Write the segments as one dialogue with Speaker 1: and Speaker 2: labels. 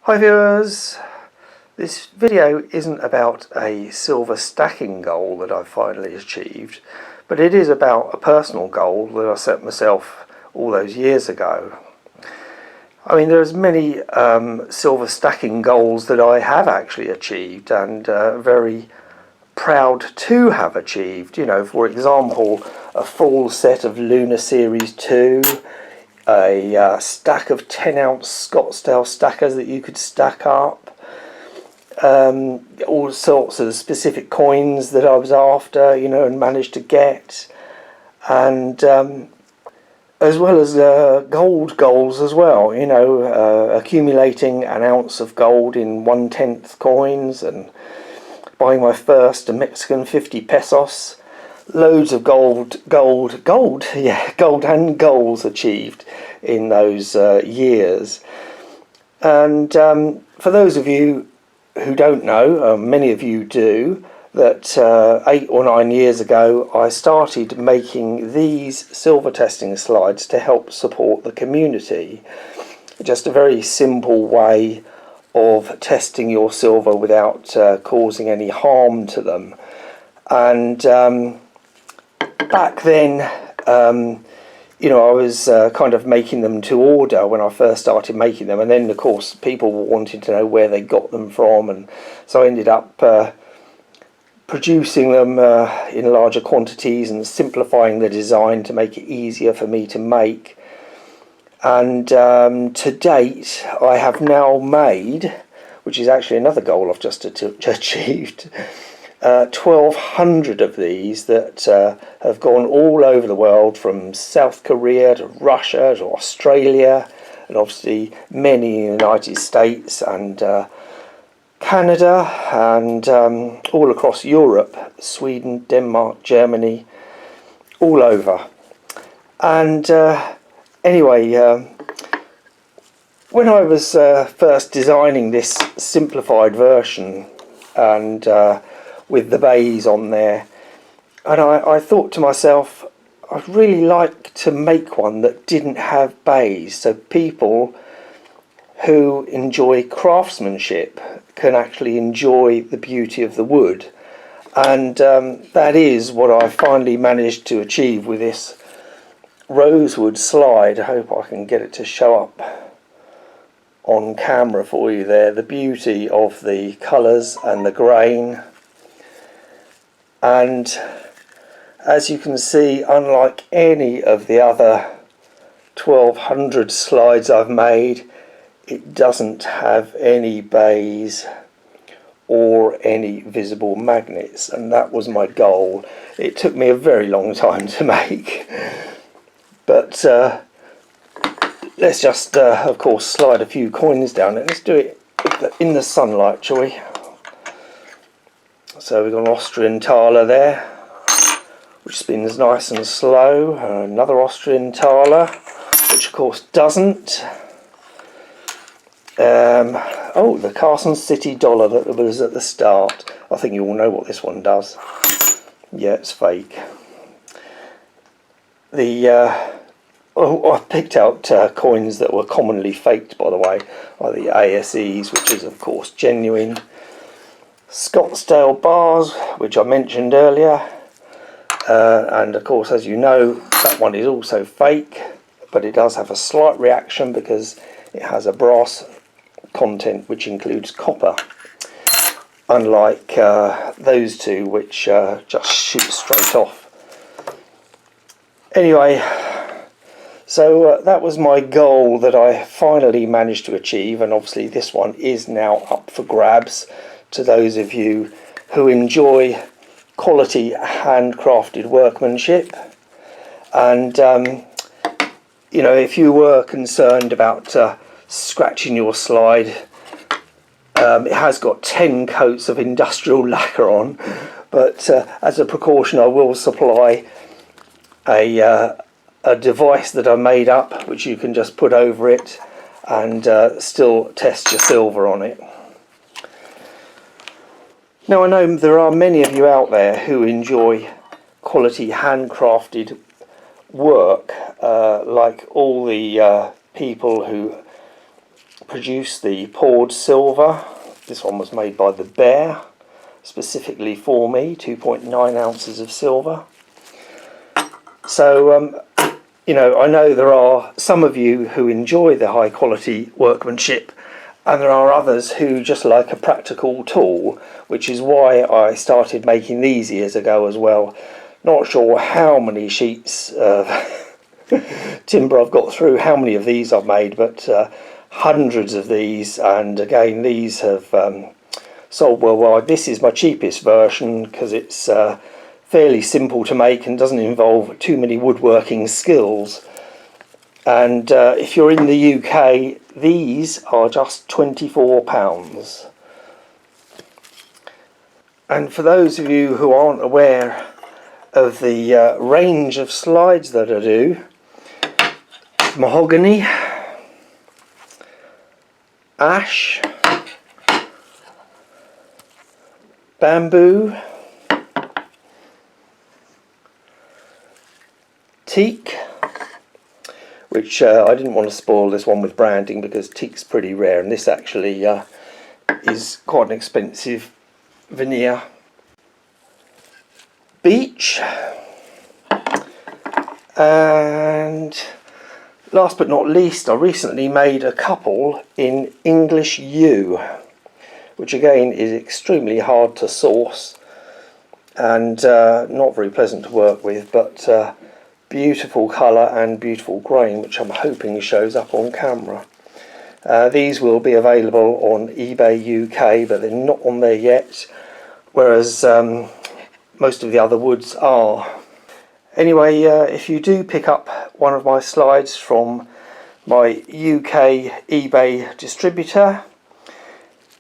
Speaker 1: Hi viewers, this video isn't about a silver stacking goal that I've finally achieved, but it is about a personal goal that I set myself all those years ago. I mean, there's many silver stacking goals that I have actually achieved and very proud to have achieved. You know, for example, a full set of Lunar Series 2, a stack of 10-ounce Scottsdale stackers that you could stack up, all sorts of specific coins that I was after, you know, and managed to get, and as well as gold goals as well, you know, accumulating an ounce of gold in 1/10 coins and buying my first Mexican 50 pesos. Loads of gold and goals achieved in those years. And for those of you who don't know, many of you do, that 8 or 9 years ago I started making these silver testing slides to help support the community. Just a very simple way of testing your silver without causing any harm to them. And back then, you know, I was kind of making them to order when I first started making them, and then of course people wanted to know where they got them from, and so I ended up producing them in larger quantities and simplifying the design to make it easier for me to make. And to date I have now made, which is actually another goal I've just achieved, 1,200 of these that have gone all over the world, from South Korea to Russia to Australia, and obviously many in the United States and Canada, and all across Europe, Sweden, Denmark, Germany, all over. And anyway, when I was first designing this simplified version and with the bays on there, and I thought to myself, I'd really like to make one that didn't have bays, so people who enjoy craftsmanship can actually enjoy the beauty of the wood. And that is what I finally managed to achieve with this rosewood slide. I hope I can get it to show up on camera for you there, the beauty of the colours and the grain. And as you can see, unlike any of the other 1,200 slides I've made, it doesn't have any bays or any visible magnets, and that was my goal. It took me a very long time to make, but let's just of course slide a few coins down it. Let's do it in the sunlight, shall we? So we've got an Austrian thaler there, which spins nice and slow, and another Austrian thaler, which of course doesn't. Oh, the Carson City dollar that was at the start. I think you all know what this one does. Yeah, it's fake. I picked out coins that were commonly faked, by the way, like the ASEs, which is of course genuine. Scottsdale bars, which I mentioned earlier, and of course, as you know, that one is also fake, but it does have a slight reaction because it has a brass content which includes copper, unlike those two, which just shoot straight off. Anyway, so that was my goal that I finally managed to achieve, and obviously this one is now up for grabs to those of you who enjoy quality handcrafted workmanship. And you know, if you were concerned about scratching your slide, it has got 10 coats of industrial lacquer on, but as a precaution I will supply a device that I made up which you can just put over it and still test your silver on it. Now, I know there are many of you out there who enjoy quality handcrafted work, like all the people who produce the poured silver. This one was made by the Bear, specifically for me, 2.9 ounces of silver. So, you know, I know there are some of you who enjoy the high quality workmanship, and there are others who just like a practical tool, which is why I started making these years ago as well. Not sure how many sheets of timber I've got through, how many of these I've made, but hundreds of these, and again these have sold worldwide. This is my cheapest version because it's fairly simple to make and doesn't involve too many woodworking skills. And if you're in the UK, these are just £24. And for those of you who aren't aware of the range of slides that I do, mahogany, ash, bamboo, teak, which I didn't want to spoil this one with branding because teak's pretty rare, and this actually is quite an expensive veneer. Beech, and last but not least, I recently made a couple in English yew, which again is extremely hard to source and not very pleasant to work with, but beautiful colour and beautiful grain, which I'm hoping shows up on camera. These will be available on eBay UK, but they're not on there yet, whereas most of the other woods are. Anyway, if you do pick up one of my slides from my UK eBay distributor,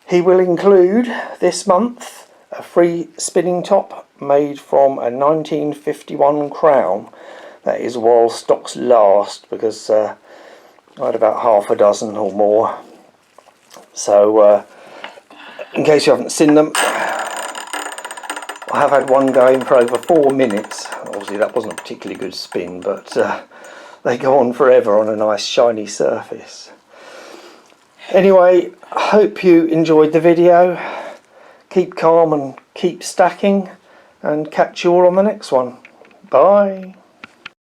Speaker 1: he will include this month a free spinning top made from a 1951 crown. That is while stocks last, because I had about half a dozen or more. So in case you haven't seen them, I have had one going for over 4 minutes. Obviously that wasn't a particularly good spin, but they go on forever on a nice shiny surface. Anyway, I hope you enjoyed the video. Keep calm and keep stacking, and catch you all on the next one. Bye.